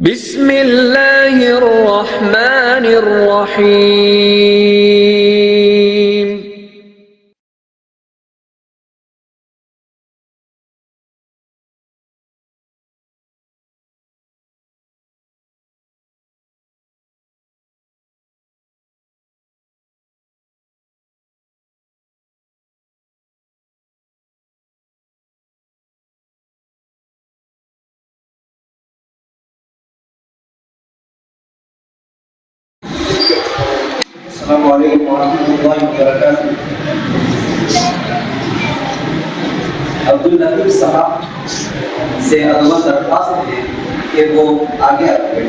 बिस्मिल्लाहिर्रहमानिर्रहीम। अस्सलामु अलैकुम वरहमतुल्लाहि वबरकातुहू। अब्दुल लतीफ साहब से अदब दरख्वास्त है कि वो आगे आते हैं।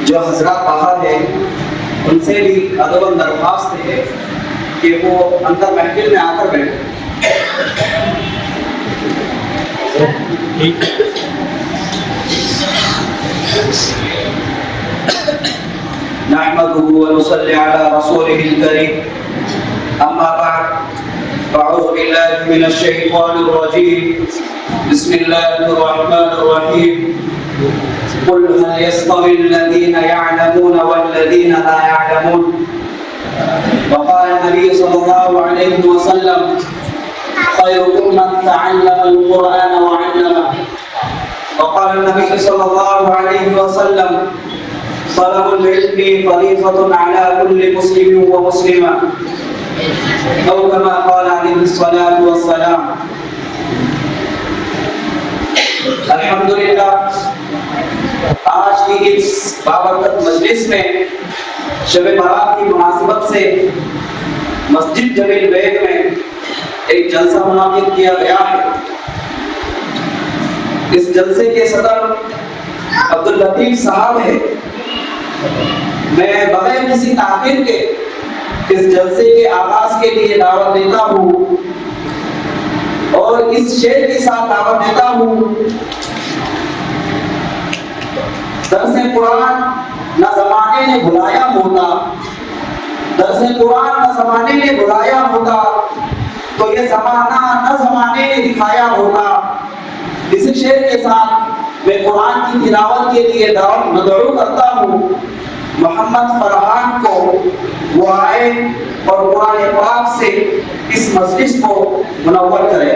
जो हजरात बाहर हैं उनसे भी अदब दरख्वास्त है कि वो अंदर महफिल में आकर बैठे। नहमदुहु व नुसल्ली अला रसूलिहिल करीम। अम्मा बाद अऊज़ु बिल्लाहि मिनश शैतानिर रजीम। बिस्मिल्लाहिर रहमानिर रहीम। कुल हल यस्तवी अल्लज़ीना यअलमून वल्लज़ीना ला यअलमून। वक़ाल नबी सल्लल्लाहु अलैहि वसल्लम खैरुकुम मन तअल्लमल कुरआन व अल्लमह। वक़ाल नबी सल्लल्लाहु अलैहि वसल्लम तलबुल इल्मी फरीज़तुन अला कुल्लि मुस्लिमिन व मुस्लिमा। औ कमा क़ाल अलैहि सलातु वस्सलाम। अल्हम्दुलिल्लाह, आज की इस बाबरकत मजलिस में शब बारात की मुनासिबत से मस्जिद जमील बैग में एक जलसा मुनाकिद किया गया है। इस जलसे के सदर अब्दुल लतीफ साहब है। मैं बगैर किसी ताखीर के इस जलसे के आगाज के लिए दावत देता हूँ और इस शेर के साथ दावत देता हूँ। दरसे कुरान न ज़माने ने बुलाया होता, दरसे कुरान न ज़माने ने बुलाया होता तो ये ज़माना न ज़माने ने दिखाया होता। इस शेर के साथ मैं कुरान की तिलावत के लिए मदऊ करता हूँ मोहम्मद फरहान को वो आए और कुरान पाक से इस मजलिस को मुनव्वर करें।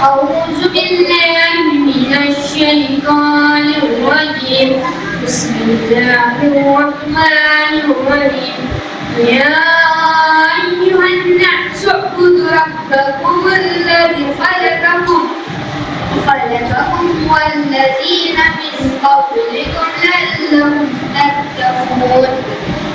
अऊज़ु बिल्लाहि मिनश शैतानिर रजीम। बिस्मिल्लाहिर रहमानिर रहीम। या अय्युहन नासु उ'बुदू रब्बकुमुल्लज़ी खलक़कुम वल्लज़ीना मिन क़ब्लिकुम लअल्लकुम तत्तक़ून।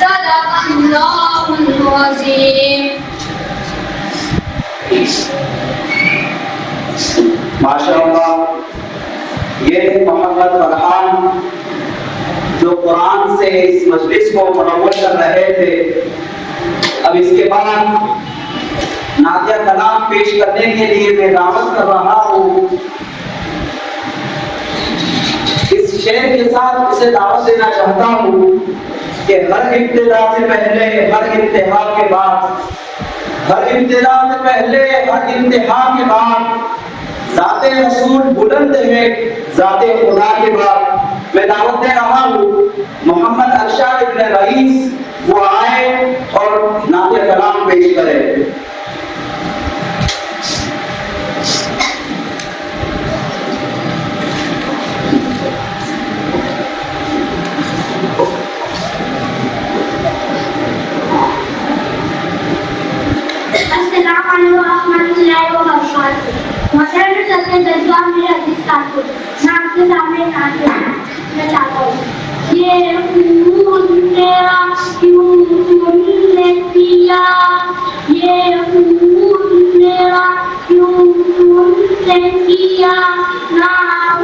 सदक़ल्लाहुल अज़ीम। माशाअल्लाह, ये मोहम्मद फरहान जो कुरान से इस मजलिस को मुनव्वर कर रहे थे। अब इसके बाद नातिया कलाम पेश करने के लिए मैं दावत कर रहा हूँ। इस शेर के साथ उसे दावत देना चाहता हूँ कि हर इब्तिदा से पहले, हर इंतहा के बाद, हर इब्तिदा से पहले, हर इंतहा के बाद ज़ाते रसूल बुलंद है, ज़ाते खुदा के बाद। मैं दावत दे रहा हूँ मोहम्मद अरशद इब्न रईस वो आए और नाते कलाम पेश करें। स्टार्ट करूं। मैं आपके सामने नाच मैं चाहता हूँ। ये फूल तेरा क्यों तुमने किया, ये फूल तेरा क्यों तुमने किया, ना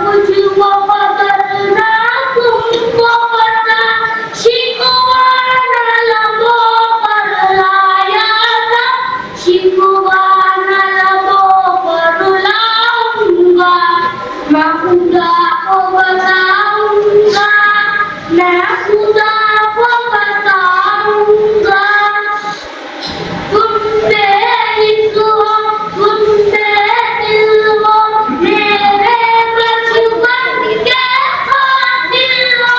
मुझको पता ना तुमको पता, शिकवा न लबों पर लाया था, शिकवा न लबों पर लाऊंगा, मैं खुदा को बताऊंगा, मैं खुदा को बताऊंगा। तुम दिल हो मेरे बचपन के कातिल हो,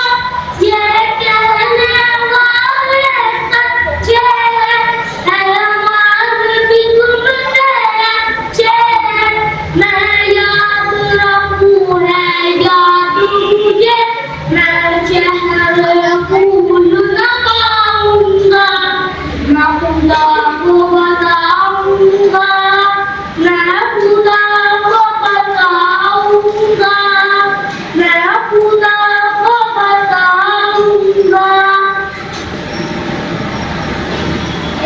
ये कहने वाले सच्चे हैं, भी तुमसे अच्छे हैं। मैं याद रखूं है याद मुझे, मैं चेहरे फूल न पाऊंगा, मैं खुदा को बताऊंगा, मैं खुदा को बताऊंगा, मैं खुदा को बताऊंगा।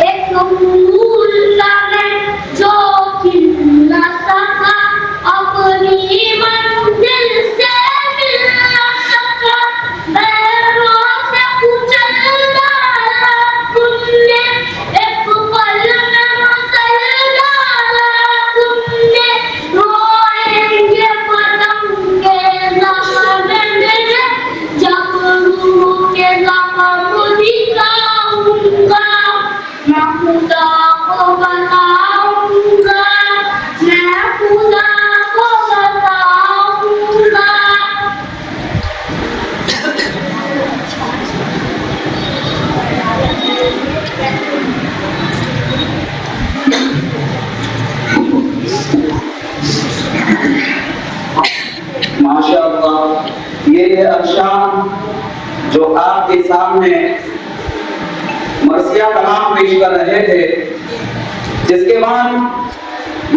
एक फूल था मैं जो खिल न सका, अपनी मंजिल से मिल न सका, पैरों से कुचल डाला तुमने, एक पल में मसल डाला तुमने, रोएंगे पतंगे ज़माने में, जब रूह के ज़ख्म दिखाऊंगा, मैं खुदा को बताऊंगा, मैं खुदा को बताऊंगा। माशाअल्लाह, ये है अरशान जो आपके सामने मरसिया कलाम पेश कर रहे थे। जिसके बाद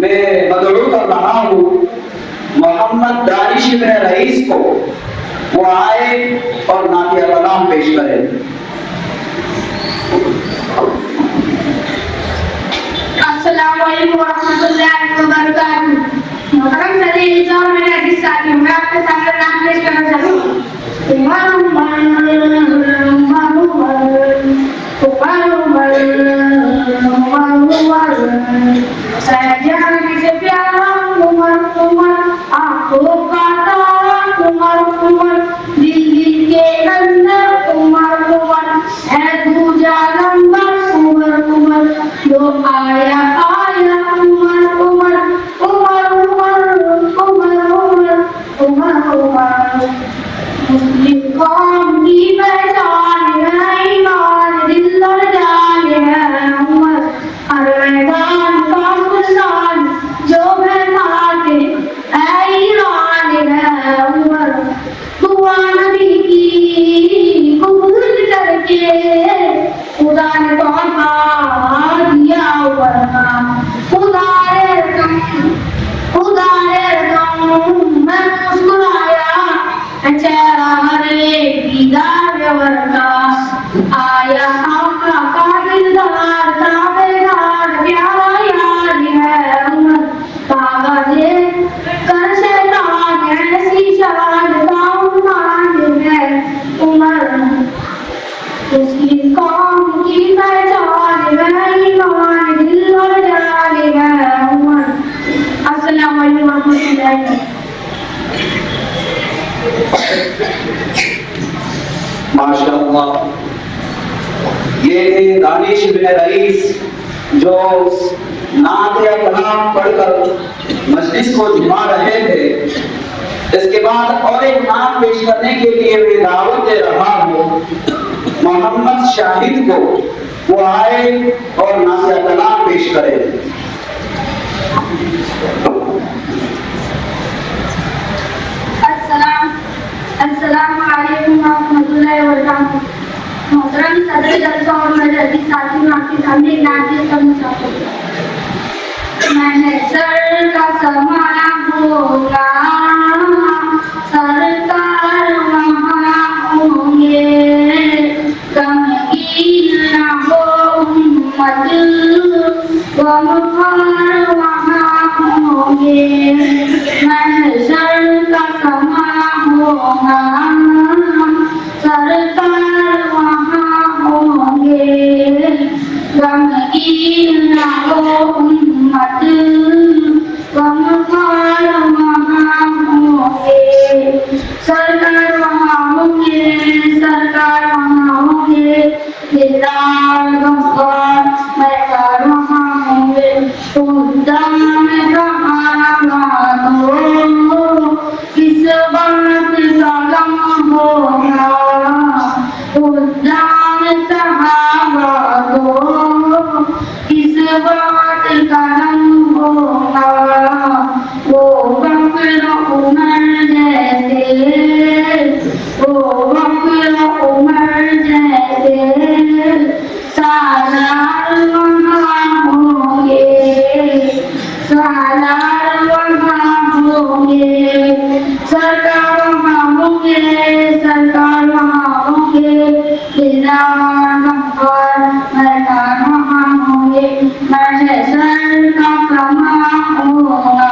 मैं मदऊ कर रहा हूँ मोहम्मद दानिश इब्न रईस को, वो आए और नातिया कलाम पेश करें। अस्सलाम वालेकुम वरहमतुल्लाहि वबरकातुहू। मोहतरम सदीज और मेरे अजीज साथियों, मैं आपके सामने नाम पेश करना चाहता हूँ। सजाने से प्यारा उमर उमर, आंखों का तारा उमर उमर, दिल के अंदर उमर उमर, है दूजा नंबर उमर उमर, जो आया आया उमर उमर, उमर उमर उमर उमर उमर उमर। मुस्लिम कौम की पहचान है ईमान, दिल और जान है उमर, हर मैदान का गुलशान जो महकाते है ईरान है उमर। दुआ नबी की कबूल करके खुदा ने तोहफा दिया उमर का, खुदा रे तुम मैं मुस्कुराया चेहरा हरे दीदार उमर का, आया आका का दिलदार ताबेदार प्यारा यार है उमर, कागज़े कर शैतान ऐसी शान दाऊमान है उमर। मुस्लिम कौम की पहचान है ईमान, दिल और जान है उमर। अस्सलाम वालेकुम वरहमतुल्लाहि। माशाअल्लाह, ये दानिश इब्न रईस जो नातिया कलाम पढ़कर मजलिस को जमा रहे थे। इसके बाद और एक नाम पेश करने के लिए मैं दावत दे रहा हूँ मोहम्मद शाहिद को, वो आए और नातिया कलाम पेश करें। अस्सलाम वालेकुम वरहमतुल्लाहि वबरकातुहू। मोहतरम सदर जलसा और मेरे अजीज साथियों, आपके सामने एक नात पेश करना चाहता हूँ। मैंने सर का समाना बोला सरदार वहाँ होंगे, सरकार वहाँ होंगे, सरकार वहाँ होंगे, दिलदार गफ्फार सरकार वहाँ होंगे, महशर का कमा होगा,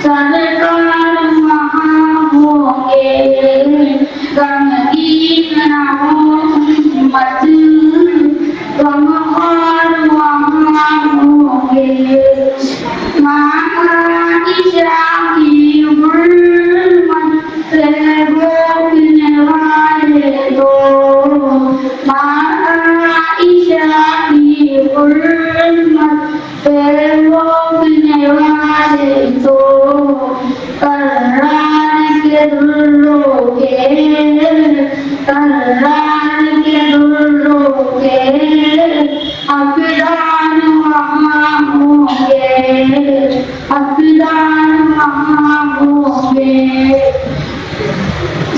सरकार वहाँ होंगे, गमगीन न हो मत, गमख्वार वहाँ होंगे, महाईशा की गुलमत से रोकने वाले दो, महाईशा की गुलमत से रोकने वाले दो, कर्रान के दुल्लों के, कर्रान के दुल्लों के अफगान वहाँ होंगे, अफगान वहाँ होंगे,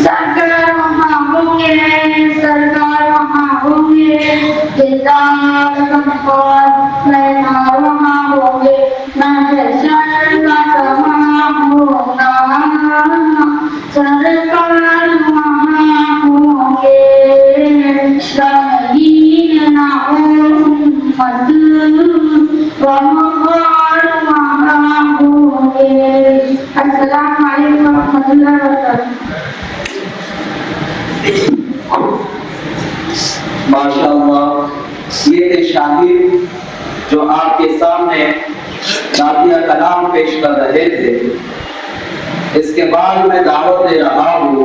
सरकार वहाँ होंगे, सरकार वहाँ होंगे, दिलदार गफ्फार सरकार वहाँ होंगे, महशर का कमा होगा, सरकार वहाँ होंगे, गमगीन न हो मत, गमख्वार वहाँ होंगे। अस्सलामु अलैकुम वरहमतुल्लाहि वबरकातुहू। माशाअल्लाह, ये थे शाहिद जो आपके सामने नातिया कलाम पेश कर रहे थे। इसके बाद मैं दावत दे रहा हूँ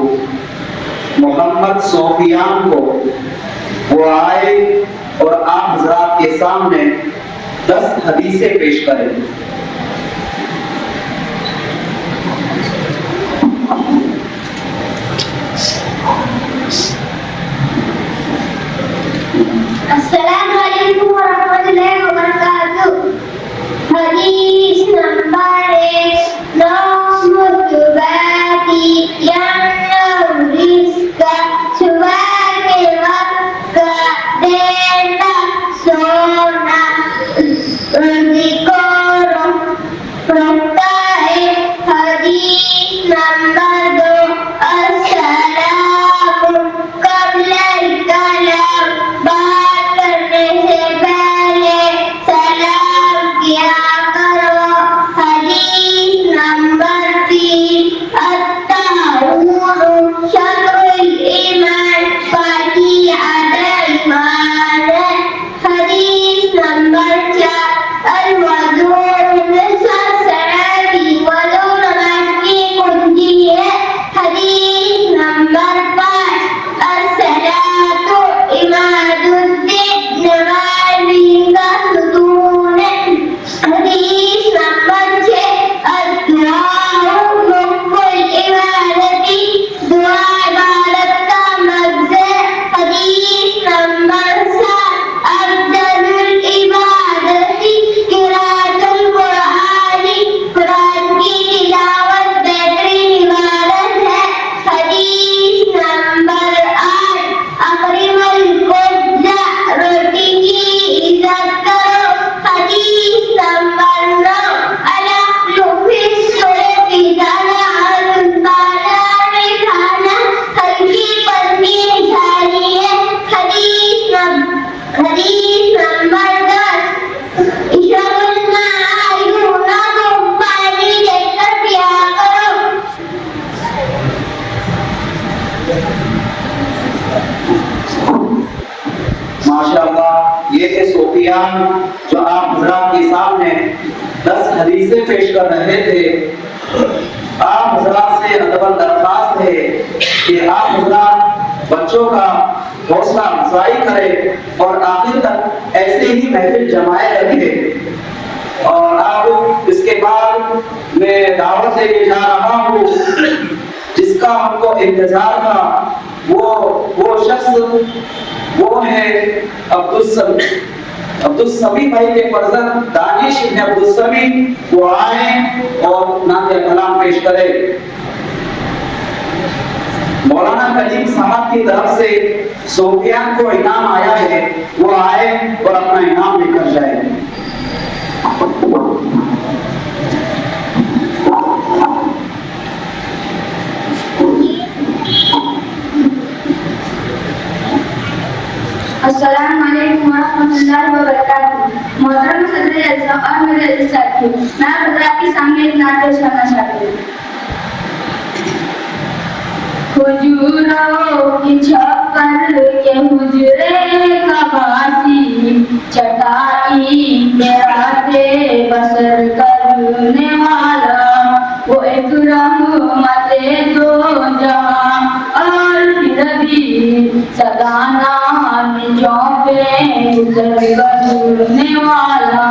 मोहम्मद सोफियान को, वो आए और आप हज़रात के सामने 10 हदीसें पेश करें। अस्सलामु अलैकुम वरहमतुल्लाहि वबरकातुहू। हदीस नंबर 1, नौमुतबाती रिज़्क़, सुबह के वक्त देर तक सोना रिज़्क़ रोकता है। हदीस नंबर 2, अस्सलाम क़ब्ल कलाम, बात करने से पहले सलाम किया करो। हदीस नंबर 3, अत्ताहूर शत्रुल ईमान, पाकी आधा ईमान है। हदीस नंबर 4, अल-वज़ू सलाती, वज़ू नमाज की कुंजी है। हदीस नंबर 5, अस्सलातु इमादुद्दीन, नमाज दीन का सुतून है। हदीस नंबर 6, अद्दुआउ मुख्फुल इबादती, दुआ इबादत का मग़ज़ है। हदीस नंबर 7, अफ़ज़लुल इबादती क़िराअतुल क़ुरआनी, कुरान की तिलावत बेहतरीन इबादत है। हदीस नंबर 8, अक़रिमुल ख़ुब्ज़, रोटी की इज़्ज़त करो। हदीस नंबर 9, अल-अक़्लु फ़िस्सूक़ि, दाना बाज़ार में खाना हल्की पन्नी निशानी है। हदीस नंबर 10, इशरुल माँ, यूना को पानी देकर पिया करो। माशाअल्लाह, ये थे सोफियान जो आप हज़रात के सामने 10 हदीसें पेश कर रहे थे। आप हज़रात से अदबन दरख्वास्त है कि आप हज़रात बच्चों का हौसला अफजाई करें और आखिर तक ऐसे ही महफिल जमाए रखें। और आप इसके बाद मैं दावत देके जा रहा हूँ जिसका हमको इंतजार था, वो शख्स वो है अब्दुल समी भाई के फर्जंद दानिश इब्न अब्दुल समी। वो आए और नाते कलाम पेश करे। मौलाना कलीम साहब की तरफ से सोफियान को इनाम आया है, वो आए और अपना इनाम लेकर जाए। करती हूँ। मैं बदरा के सामने एक नाट्य पेश करना चाहती हूँ। हुजूरों की छप्पर के हुजरे का बासी चटाई पे आते बसर करने वाला वो एक रहमते दो जहां और फिर भी सदाना निजों पे गुजर करने वाला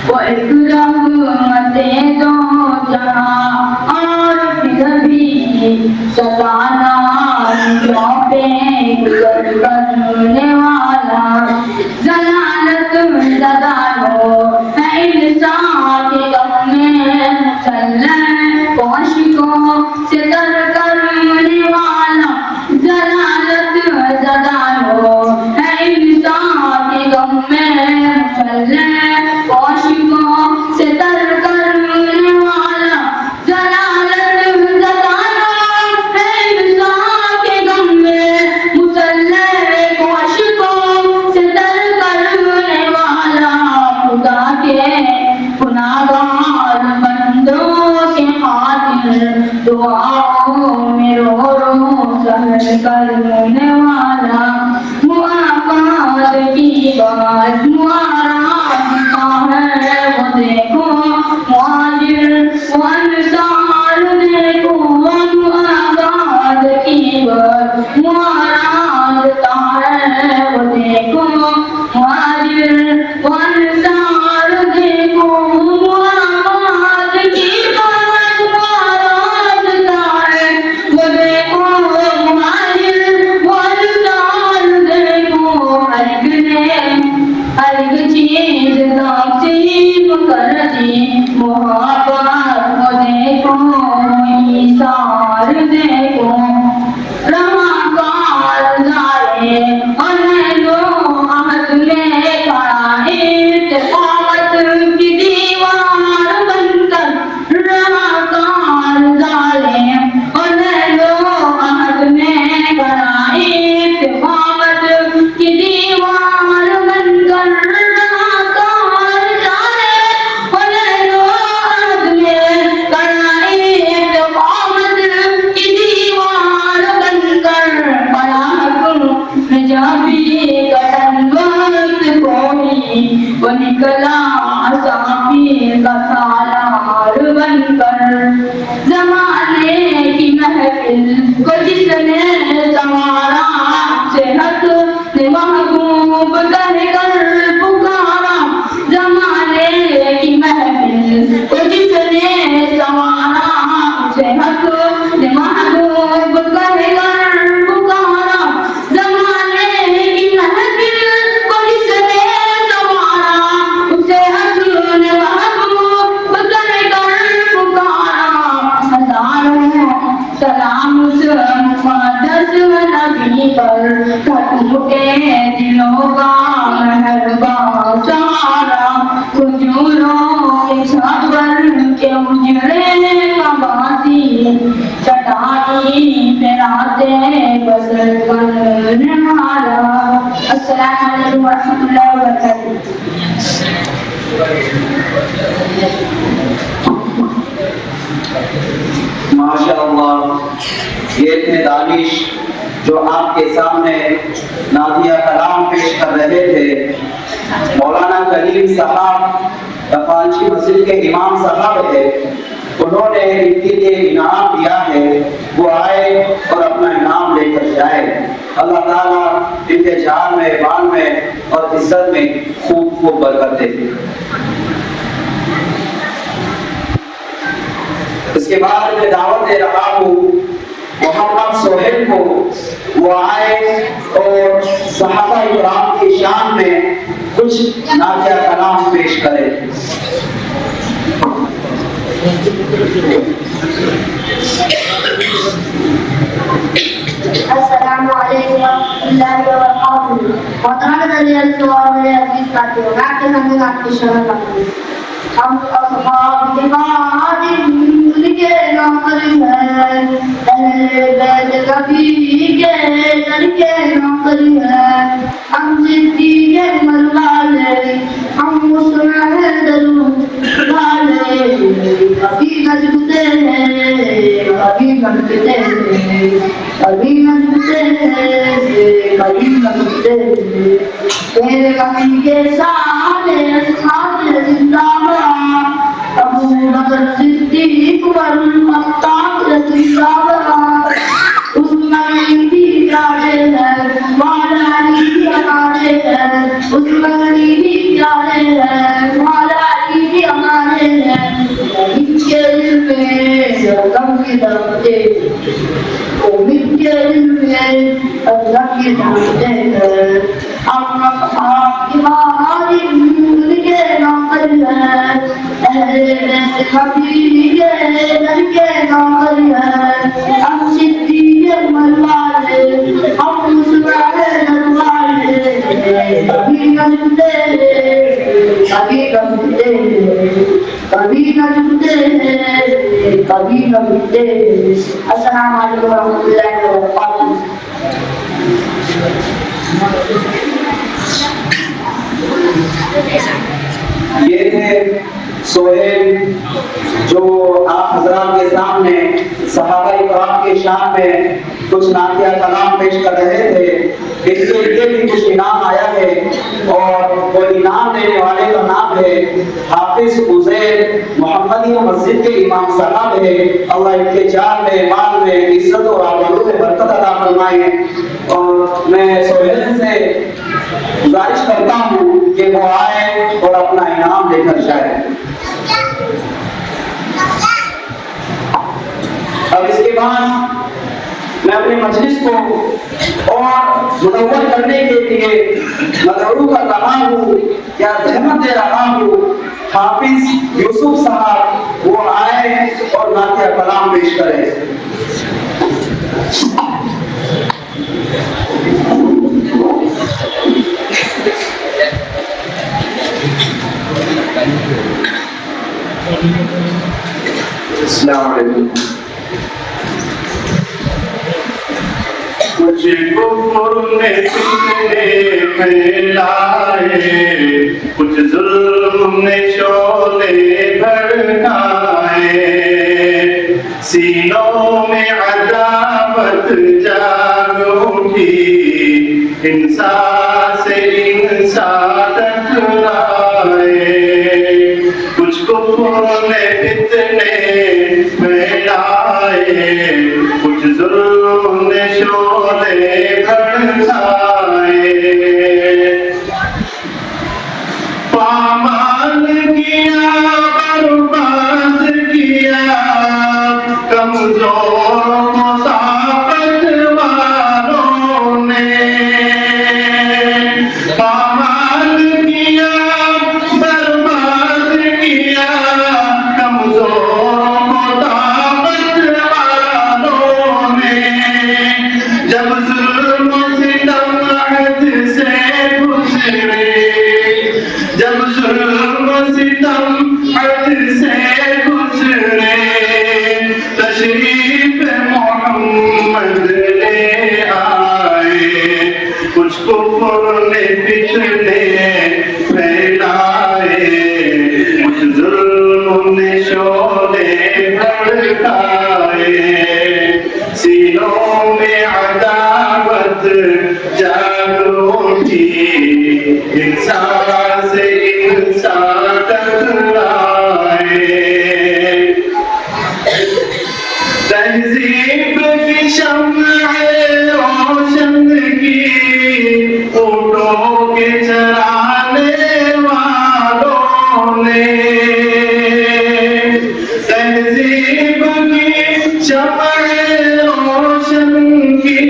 वो एक रहमते दो जहां और फिर भी सदाना निजों पे गुजर करने वाला जलालत जदानो है इंसान के गम में मुसल्लम कोशिशों से तर करने वाला जलालत जदानो है इंसान के गम में मुसल्लम कोशिशों से तर करने वाला जलालत जदानो है इंसान के गम में मुसल्लम कोशिशों से तर करने वाला खुदा के गुनाहगार बंदों के खातिर दुआओं में रो सहन करने वाला मुआफ़ात की बात मुआरात है वो देखो मुहाजिर वो अंसार देखो मुआफ़ात की बात मुआरात है वो देखो मुहाजिर वो अंसार देखो मुआफ़ात की बात मुआरात है वो देखो मुहाजिर वो अंसार देखो हर एक चीज नसीब कर दी मुहब्बत वो देखो ईसार देखो रमाकार जाए और लो आहद में खड़ा इत्तेफाकत की दीवार बनकर रमाकार जाए और लो आहद में खड़ा इत्तेफाकत की दीवार बनकर रमाकार जाए और लो आहद में खड़ा इत्तेफाकत की दीवार बनकर बड़ा में जाबी कटन वक्त कोई वो निकला साफी का सालार बनकर जमाने की महफिल को जिसने संवारा सेहत ने महबूब कहकर पुकारा जमाने की महफिल को जिसने संवारा सेहत ने महबूब कहकर पुकारा जमाने की महफिल को जिसने संवारा उसे हसन महबूब कहकर पुकारा हजारों सलाम उस मुक़द्दस नबी पर टूटे दिलों का मेहरबान सहारा हुजूरों के छप्पर के उजड़े का बासी चटाई पे रातें बसर करने वाला। अस्सलामु अलैकुम वरहमतुल्लाहि वबरकातुहू। माशाअल्लाह, ये थे दानिश जो आपके सामने नादिया कलाम पेश कर रहे थे। मौलाना करीम साहब दफांची मस्जिद के इमाम साहब है, उन्होंने इनके लिए इनाम दिया है, वो आए और अपना इनाम लेकर जाए। अल्लाह ताला इनके जान में, बाल में और इज्जत में खूब खूब बरकत दे। इसके बाद मैं दावत दे रहा हूँ मोहम्मद सोहेल को, वो आए और सहाबा इकराम की शान में कुछ नातिया कलाम पेश करें। अस्सलामु अलैकुम वरहमतुल्लाहि वबरकातुहू। मोहतरम मेरे अजीज साथियों, मैं आपके सामने आपकी शरण लाता हूँ। हम असहाब के नौकर हैं, अहले बैत कभी के लड़के नौकर हैं, हम जिद्दी के मरवाले, हम मुस्लिम झुकते कभी न झुकते कभी न झुकते तेरे कभी के सामने सामने जिंदाबाद अबू बकर सिद्दीक वल मत्ताब जिंदाबाद उस्मान भी प्यारे हैं मौला अली भी हमारे हैं उस्मान अली भी प्यारे हैं मौला अली भी हमारे हैं इनके दिल में गम की दमते ओ इनके दिल में अल्लाह की दमते हैं हम आपकी हमारी मूल के नौकर हैं अहले बैत हबीब के दर के नौकर हैं हम सिद्दीक मरवाले हम मुस्कुराए नरवाले कभी न झुकते कभी न झुकते कभी न झुकते कभी न झुकते। अस्सलाम वालेकुम रहमतुल्लाहि व बरकातहू। ये थे सोहेल जो आप हजरात के सामने सहाबा इकराम के शान में कुछ नातिया कलाम पेश कर रहे थे। इसके लिए भी कुछ इनाम आया है और वो इनाम देने वाले का नाम है हाफिज उजैर मोहम्मदी मस्जिद के इमाम साहब है। अल्लाह इनके जान में माल में इज्जत और आबरू में बरकत अता फरमाए। और मैं सोहेल से गुजारिश करता हूँ कि वो आए और अपना इनाम लेकर जाए। अब इसके बाद मैं अपनी मजलिस को और मुनव्वर करने के लिए मदरू कर रहा हूँ या जहमत दे रहा हूँ हाफिज यूसुफ साहब वो आए और नातिया कलाम पेश करें। अस्सलाम वालेकुम। मुझे कुफ्र ने कितने फैलाए कुछ जुल्म ने शोले भड़काए सीनों में अदावत जाग उठी इंसान से इंसान टकराए कुछ कुफ्र ने कितने फैलाए कुछ जुल्म ने शोले भड़काए पामाल किया बर्बाद किया कमजोर मुसाफत वालों ने पामाल किया बर्बाद किया कमजोर मुसाफत वालों ने जब जुल्म सितम हद से गुजरे जब जुल्म सितम हद से गुजरे तशरीफ मोहम्मद ले आए कुछ कुफ्र ने पिछले फैलाए कुछ जुल्म ने शोले भड़काए सीनों में अदावत जाग उठी इंसान से इंसान टकराए तहजीब की शम्अ रोशन की ऊँटों के चराने वालों ने तहजीब की शम्अ रोशन की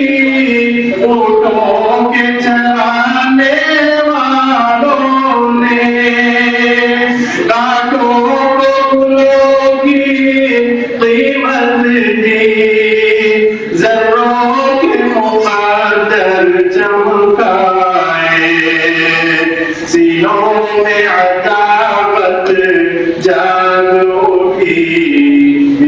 ऊँटों के चराने वालों ने कांटों को फूलों की कीमत दी ज़र्रों के मुक़द्दर चमकाए सीनों में अदावत जाग उठी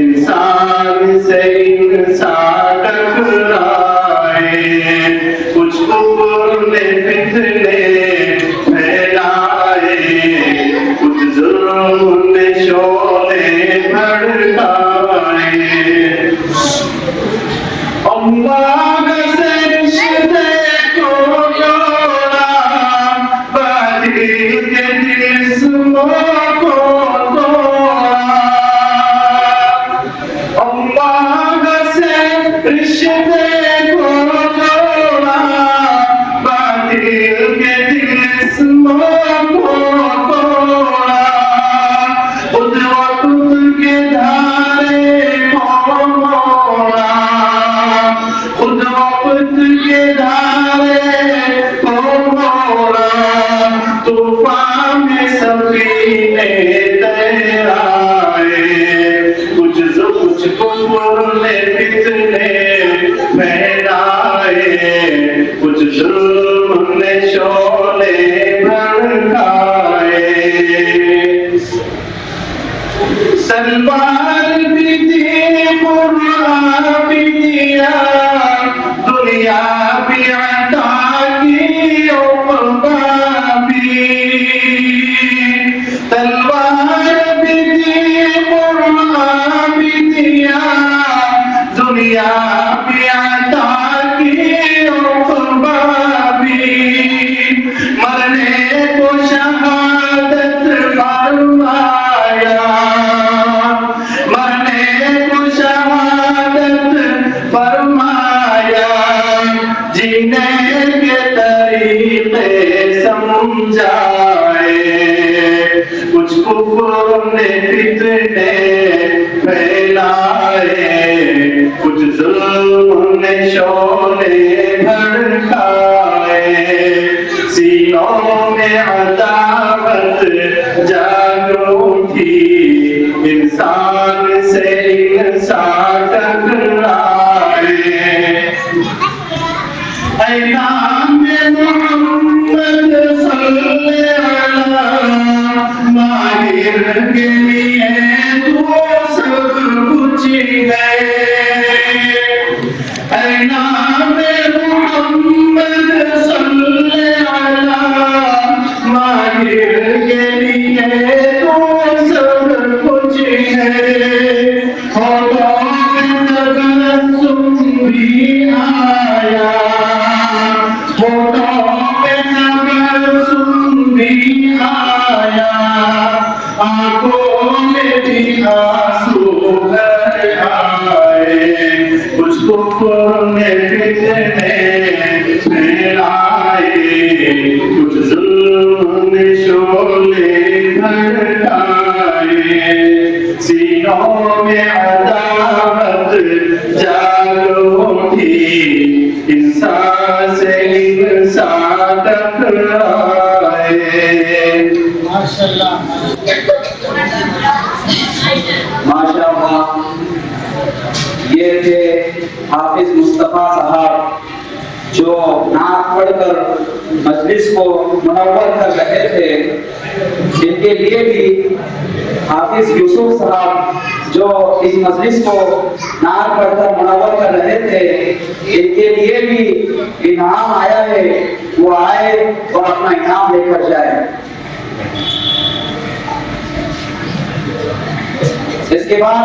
इंसान से इंसान टकराए कुछ कुफ्र ने फितने फैलाए कुछ जुल्म ने शोले भड़काए आए, कुछ कुफर ने फितने फैलाए, कुछ जुल्म ने शोले भड़काए। तलवार भी दी, कुरान भी दिया, दुनिया भी अता की, उक़बा भी। तलवार भी दी, कुरान भी दिया, दुनिया भी अता की, उक़बा भी। मरने को शहादत फरमाया, फरमाया, जीने के तरीके समझाए, कुछ कुफर ने फितने फैलाए, कुछ जुल्म ने शोले भड़काए, सीनों में अदावत जाग उठी, इंसान से इंसान टकराए। ऐ नाम मोहम्मद सल्लल्लाहु अलैहि माहिर के लिए तो सब कुछ है। ऐ नाम मोहम्मद सल्लल्लाहु अलैहि माहिर के लिए तो सब कुछ है। भी आया, भी आया, आंखों में भी आंसू भर आए, कुछ कुफर ने फितने फैलाए, कुछ जुल्म ने शोले भड़काए, सीनों में अदावत जाग उठी, इंसान से इंसान टकराए। माशाअल्लाह। ये थे हाफिज मुस्तफा साहब, जो नात पढ़कर मजलिस को मुनव्वर कर रहे थे। इनके लिए भी हाफिज यूसुफ साहब, जो इस मजलिस को नात पढ़कर मुनव्वर कर रहे थे, इनके लिए भी इनाम आया है। वो आए और अपना इनाम लेकर जाए। इसके बाद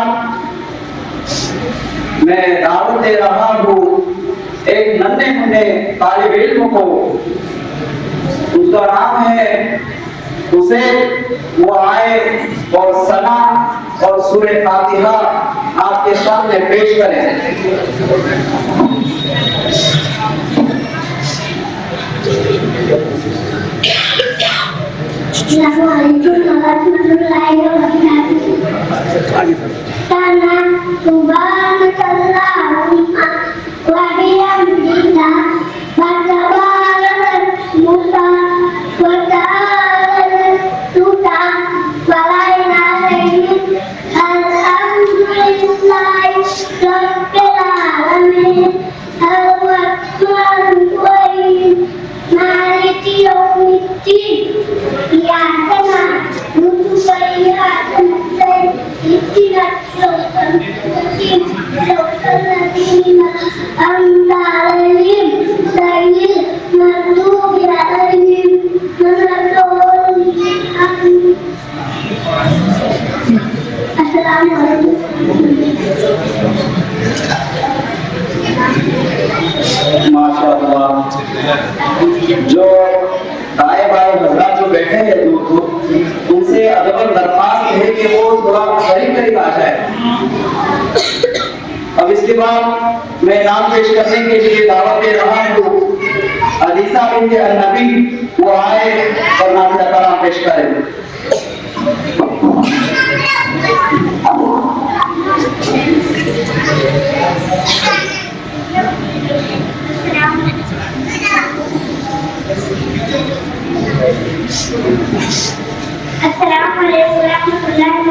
मैं दावत दे रहा हूँ एक नन्हे मुन्ने तालिब इल्म को। उसका नाम है हुसैन। वो आए और सना और सूरह फातिहा आपके सामने पेश करें। जो दाएं बाएं हजरात जो बैठे हैं उनसे अदब दरख्वास्त है कि वो थोड़ा करीब करीब आ जाए। अब इसके बाद मैं नाम पेश करने के लिए दावत दे रहा हूँ अदीसा बिन्त अन-नबी। वो आए और नाम का कलाम पेश करें। अस्सलाम वालेकुम रहमतुल्लाहि व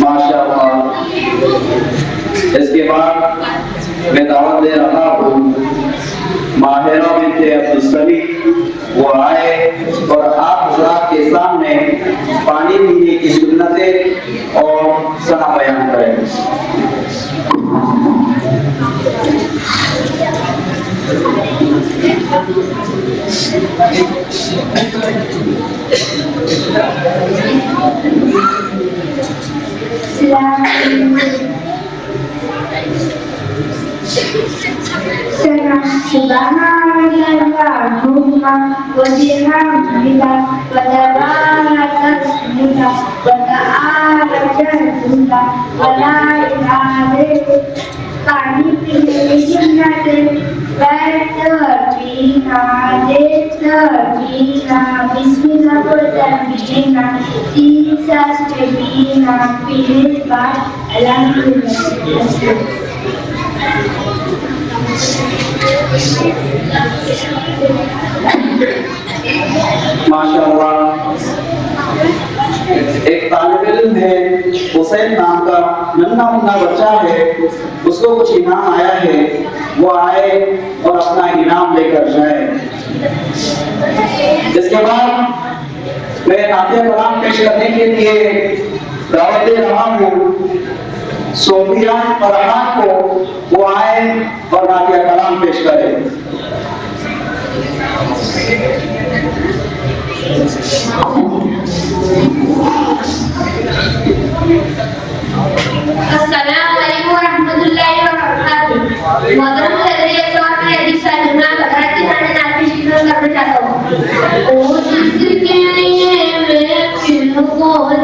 माशाअल्लाह। इसके बाद मैं दावत दे रहा हूँ माहिरा बिन्ते अब्दुल सली, वो आए और आप हज़रात के सामने पानी पीने की सुन्नतें और सना बयान करें। पानी पीने की सुन्नतें, बैठकर पीना, देखकर पीना, बिस्मिल्लाह बोलकर पीना, 3 सांस पे पीना, पीने के बाद अल्हम्दुलिल्लाह। माशाअल्लाह। एक तालिब इल्म है, हुसैन नाम का नन्हा मुन्ना बच्चा है, उसको कुछ इनाम आया है, वो आए और अपना इनाम लेकर जाए। इसके बाद मैं नातिया कलाम पेश करने के लिए दावत दे रहा हूँ सोफिया फरहान को, वो आए और नातिया कलाम पेश करें। अस्सलाम वालेकुम रहमतुल्लाहि व बरकातुहू। मोहतरम हज़रत और मैं हदीस सुनना बगैर की सामने नाफी शिकन करना चाहता हूँ। ओ जिसके लिए मैं फिर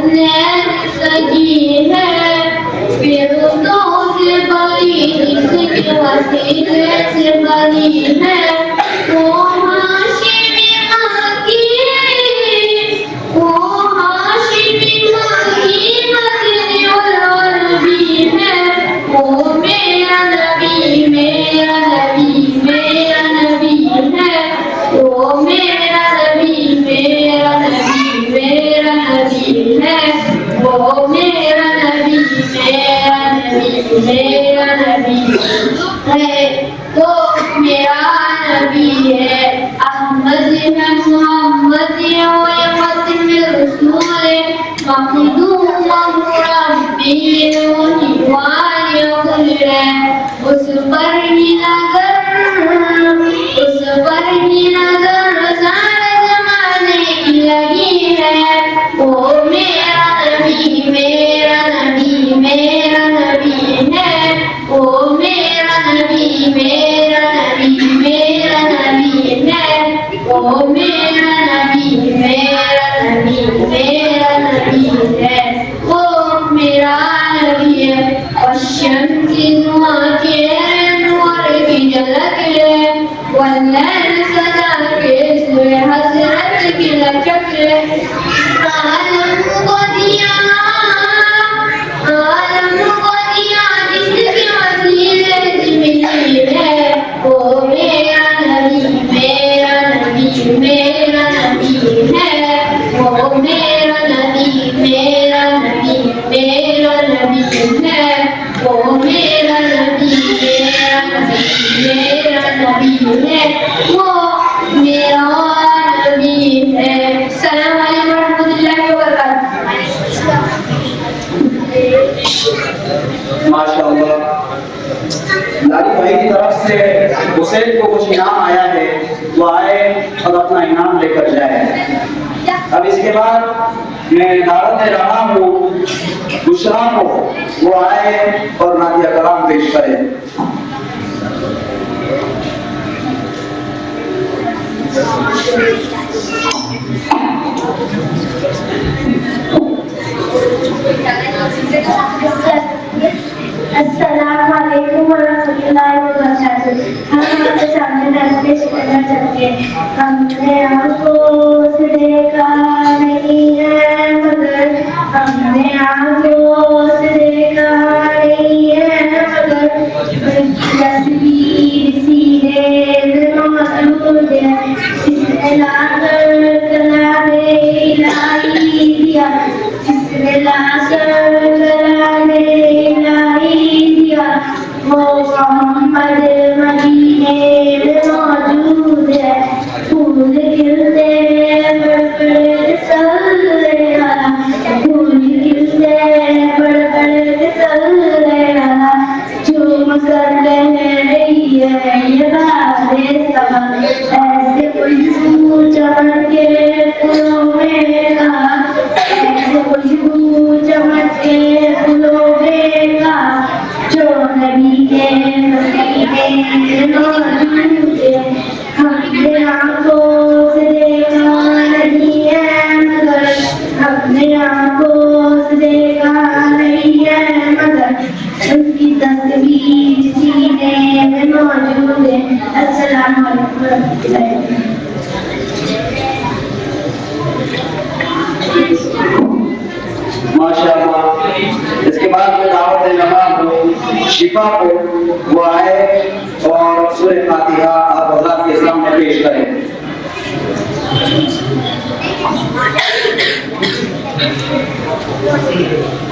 ने सजी है, फिर तो से बड़ी जिसके वसीले से बड़ी है, वो हाशिमी माँ की, वो हाशिमी माँ की मदनी और नबी है, वो मेरा नबी, मेरा नबी, मेरा नबी है, वो मेरा नबी, मेरा नबी, मेरा नबी है, वो मेरा नबी, मेरा नबी, मेरा नबी है, तो मेरा नबी है। अहमद है, मोहम्मद है, वो ख़ातिम रसूल है, मखदूम रब्बी वाली खुल है, उस पर ही नजर, उस पर ही नजर सारे जमाने की लगी है, वो मेरा नबी, मेरा नबी, मेरा नबी है, वो मेरा नबी, मेरा नबी, मेरा नबी है, वो मेरा नबी, मेरा नबी, मेरा नबी है, वो मेरा नबी है। और शम्सी नुआ के नूर की झलक है, वल्लैल सजा के सूए हज़रत की लचक है, आलम को दिया, आलम को दिया जिसके वसीले से मिली है, वो मेरा नबी, मेरा नबी, मेरा नबी है, वो मेरा नबी, मेरा नबी, मेरा नबी है, वो मेरा नबी, मेरा नबी, मेरा नबी है, वो मेरा नबी है। अस्सलाम वालेकुम रहमतुल्लाहि व बरकातुहू। माशाअल्लाह। लाली भाई की तरफ से हुसैन को कुछ इनाम आया है, वो आए और अपना इनाम लेकर जाए। अब इसके बाद मैं दावत दे रहा हूँ बुशरा को, वो आए और नातिया कलाम पेश करें। अस्सलाम वालेकुम वरहमतुल्लाहि वबरकातुहू। हम आपके सामने दर्स पेश करना चाहते हैं। हमने आंखों से देखा नहीं है मगर, हमने आंखों से देखा नहीं ऐसे खुशबू चमके फूलों में का, ऐसे खुशबू चमके फूलों में का, जो नबी के मसीने मौजूद है, हमने आंखों से देखा नहीं है मगर, हमने आंखों से देखा नहीं है मगर, उसकी तस्वीर सीने में मौजूद है। अस्सलाम वालेकुम। माशाअल्लाह। इसके बाद में दावत नमाज शिफा को वो आए और सूरह फातिहा आप हज़रात के सामने पेश करें।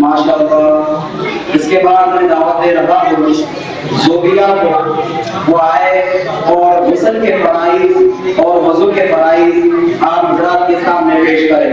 माशाअल्लाह। इसके बाद मैं दावत दे रहा हूँ जोबिया को वो आए और गुस्ल के फराइज और वजू के फराइज आप हज़रात के सामने पेश करें।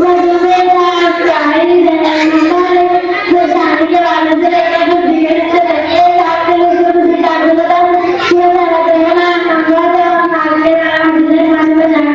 वज़ू में आप फराइज़ हैं हमारे बचाने के वाले से लेकर बिगड़ से लगे आपके लोगों को सिखा के बताओ ये सारा कहना हमरा से और आगे नाम जिसे मन बचाना।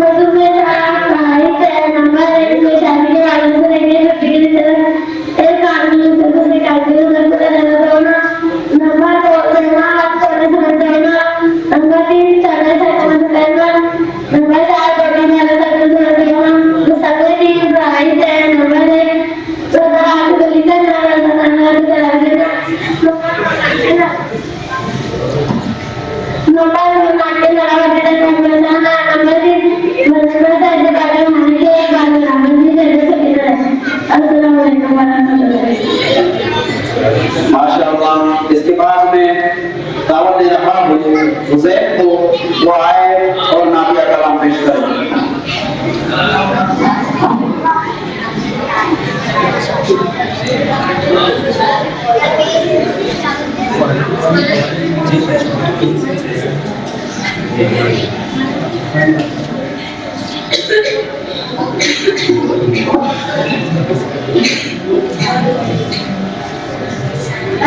वज़ू में आप फराइज़ हैं हमारे बचाने के वाले से लेकर बिगड़ से एक कानूनी से सिखा के बताओ नंबर 2 देना आप चले समझना नंबर 3 चले समझना नंबर 4 बड़ी चले समझना सभी 3 प्राइस है नंबर 1 तो आप गली से ना चला देना नंबर मारने लगा देना नंबर 3 नंबर से बारे में के बारे में हम भी समझना अस्सलाम वालेकुम वरहमतुल्लाह। माशाअल्लाह। इसके बाद में दावत दे रहा हूँ हुज़ैफ को वो आए और नातिया कलाम पेश करें।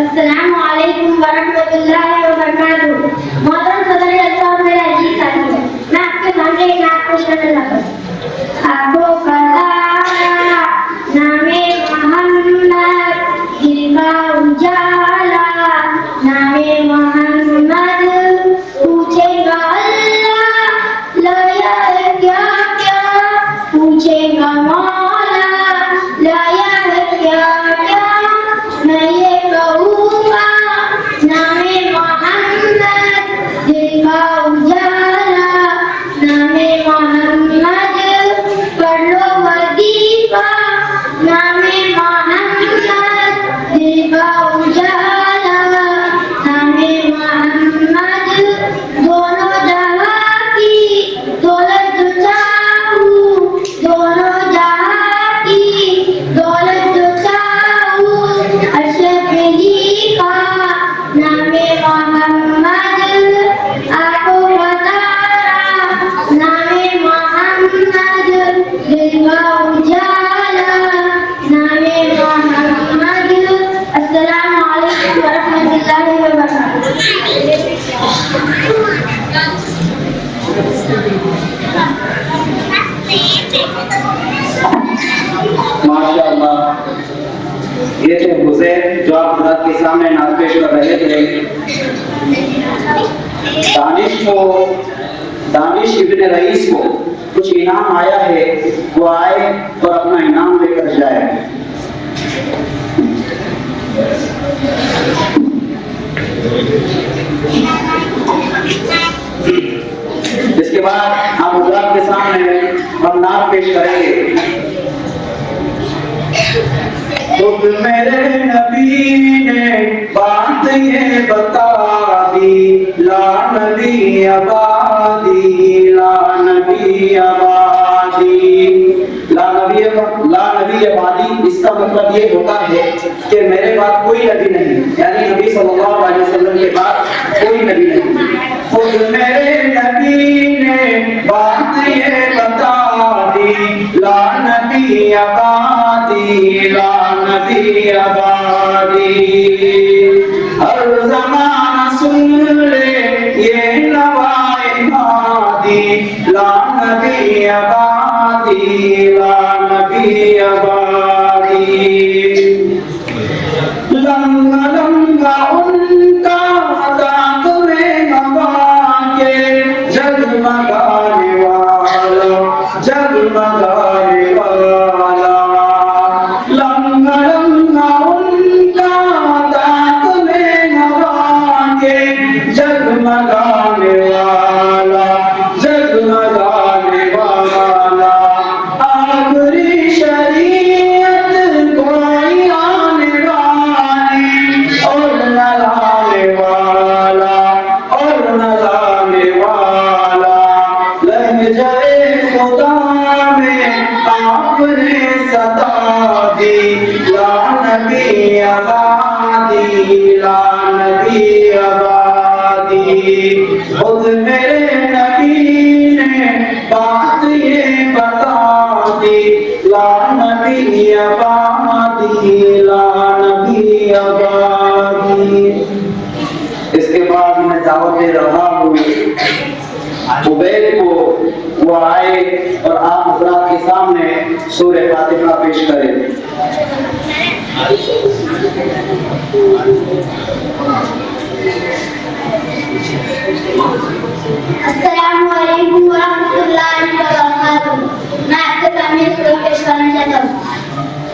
अस्सलाम वालेकुम वरहमतुल्लाहि वबरकातुहू। मोहतरम सदर अल्लाह मेरे अजीज साथियों, मैं आपके सामने एक नात पेश करने लगा। आपको पता नामे मोहम्मद दिल का उजाला, नामे मोहम्मद पूछेगा अल्लाह लाया है क्या क्या, पूछेगा मौला लाया है क्या क्या, मैं ये कहूँगा नामे मोहम्मद दिल का उजाला, नामे मोहम्मद पढ़ लो वजीफा, नामे मोहम्मद दिल का उजाला, नामे मोहम्मद दोनों जहाँ की दौलत जो चाहूँ, दोनों जहाँ की दौलत जो चाहूँ, अशरफ लिखा नामे मोहम्मद आपको बताया, नामे मोहम्मद दिल का उजाला, नामे मोहम्मद। अस्सलाम वालेकुम वरहमतुल्लाहि वबरकातुहू। माशाअल्लाह। ये थे हुज़ैफ जो आप हज़रात के सामने नात पेश कर रहे थे। दानिश इब्न रईस को कुछ इनाम आया है वो आए और अपना इनाम लेकर जाए। इसके बाद हम हज़रात के सामने हम नाम पेश करेंगे। खुद मेरे नबी ने बात ये बता दी, ला नबी आबादी, ला नबी आबादी, ला नबी आबादी। इसका मतलब ये होता है कि मेरे बाद कोई नबी नहीं, यानी नबी सल्लल्लाहु अलैहि वसल्लम के बाद कोई नबी नहीं। खुद मेरे नबी ने बात ये बता दी, ला नबी आबादी, ला नबी आबादी। हर ज़माना सुन ले ये नवाए हादी, ला नबी आबादी, ला नबी आबादी। लंगा लंगा उनका दाग में नवा के, जगमगाने वाला, जगमगाने वाला। लंगा लंगा उनका दाग में नवा के, जगमगाने वाला, जगमगाने वाला। आखिरी शरीयत कोई आने वाली, और न लाने वाला, और न लाने वाला। लहज़े खुदा में आपने सता दी, ला नबी आबादी, ला नबी आबादी। खुद मेरे नबी ने बात ये बता दी, ला नबी आबादी, ला नबी आबादी। इसके बाद मैं दावत दे रहा हूँ उबैद को, वो आए और आप हज़रात के सामने सूरह फातिहा पेश करें। अस्सलामु अलैकुम व रहमतुल्लाहि व बरकातुहू। मैं आपके सामने सूरह पेश करना चाहता हूँ।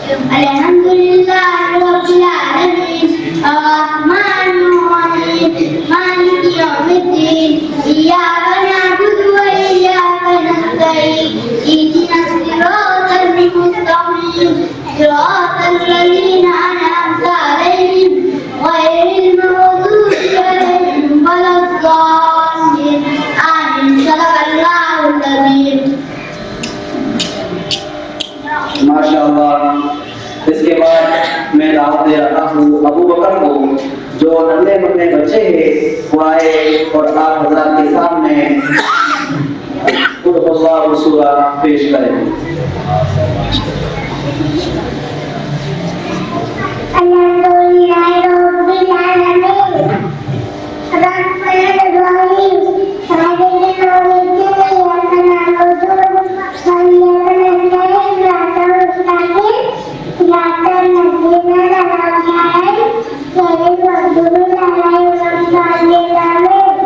अल्हम्दुलिल्लाहि रब्बिल आलमीन, अर्रहमानिर रहीम, मालिकि यौमिद्दीन, इय्याका नअबुदु व इय्याका नस्तईन, इहदिनस सिरातल मुस्तक़ीम, सिरातल लज़ीना अनअमता अलैहिम, गैरिल मग़ज़ूबि अलैहिम वलद्दाल्लीन। आमीन। सल्लल्लाहु अलैहि वसल्लम। माशाअल्लाह। इसके बाद मैं दावत दे रहा हूँ अबू बकर को, जो नन्हे मुन्ने बच्चे हैं वो आए और आप हज़रात के सामने कुल हुवा सूरा पेश करें। अल्हम्दुलिल्लाहि रब्बिल आलमीन, अर्रहमानिर रहीम, मालिकिल यौमिद्दीन, इय्याका नअबुदु व इय्याका नस्तईन, सिरातल लज़ीना अनअमता अलैहिम, गैरिल मग़ज़ूबि अलैहिम वलद्दाल्लीन। आमीन।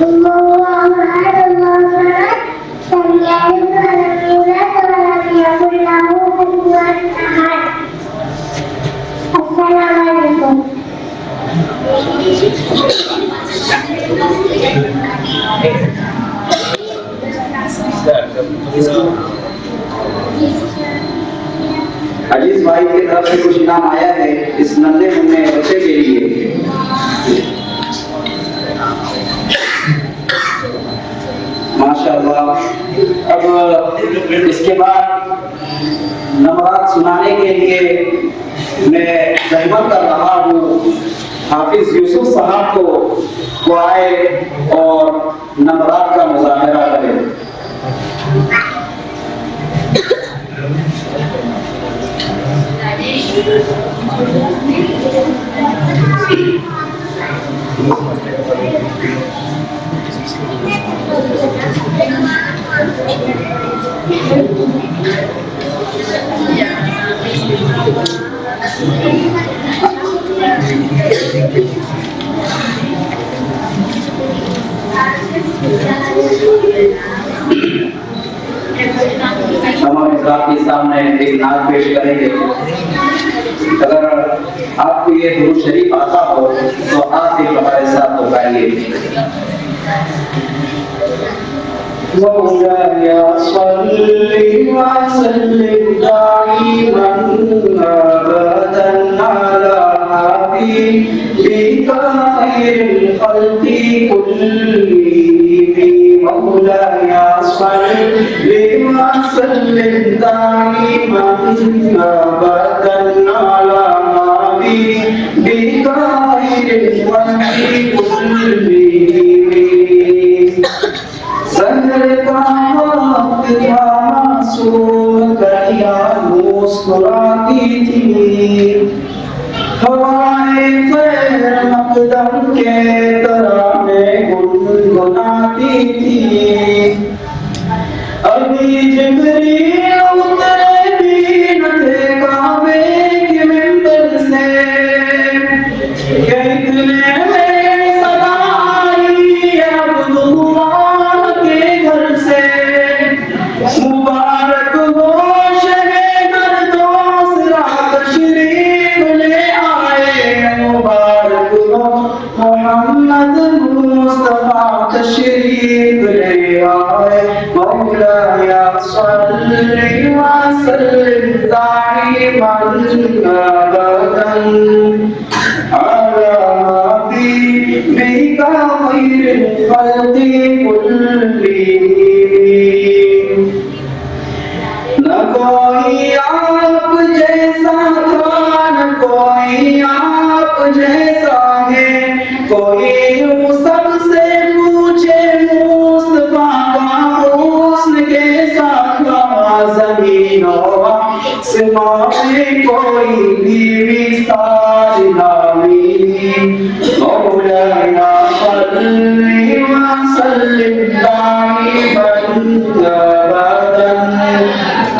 अल्लाहु अकबर, अल्लाहु अकबर, सल्लल्लाहु अलैहि वसल्लम, कुफुवन अहद। अस्सलामु अलैकुम। अजीज भाई की तरफ से कुछ इनाम आया है इस नन्हे मुन्ने बच्चे के लिए। माशाअल्लाह। अब इसके बाद नमरात सुनाने के लिए मैं जहमत कर रहा हूँ हाफिज यूसुफ साहब को, वो आए और नमरात का मुज़ाहरा करें। आपके सामने एक नात पेश करेंगे। अगर आपको ये दुरूद शरीफ आता हो तो आप एक हमारे साथ दोहराइए। मौलाया सल्ली व सल्लिम दाइमन अबदन अला हबीबिका खैरिल खल्क़ि कुल्लिहिम। मौलाया सल्ली व सल्लिम दाइमन अबदन अला हबीबिका खैरिल खल्क़ि कुल्लिहिम। सहर का वक्त था मासूम कलियां मुस्कुराती थी, हवाएं खैर मकदम के तराने गुनगुनाती थी। अभी जिब्रील उतरे भी न थे काबे के मिंबर से, इतने में सदा आई अब्दुल्लाह के घर से। मुबारक हो शहे दर्दों सिरा तशरीफ ले आए, मुबारक हो मोहम्मद मुस्तफा तशरीफ ले आए। मौलाया सल्ली व सल्लिम दाइमन अबदन अला हबीबिका खैरिल खल्क़ि कुल्लिहिम। न कोई आप जैसा था, न कोई आप जैसा है, कोई यूं सबसे पूछे मुस्तफा का हुस्न कैसा था। ज़मीन और आसमां में कोई भी मिसाल ना मिली। मौलाया सल्ली व सल्लिम दाइमन अबदन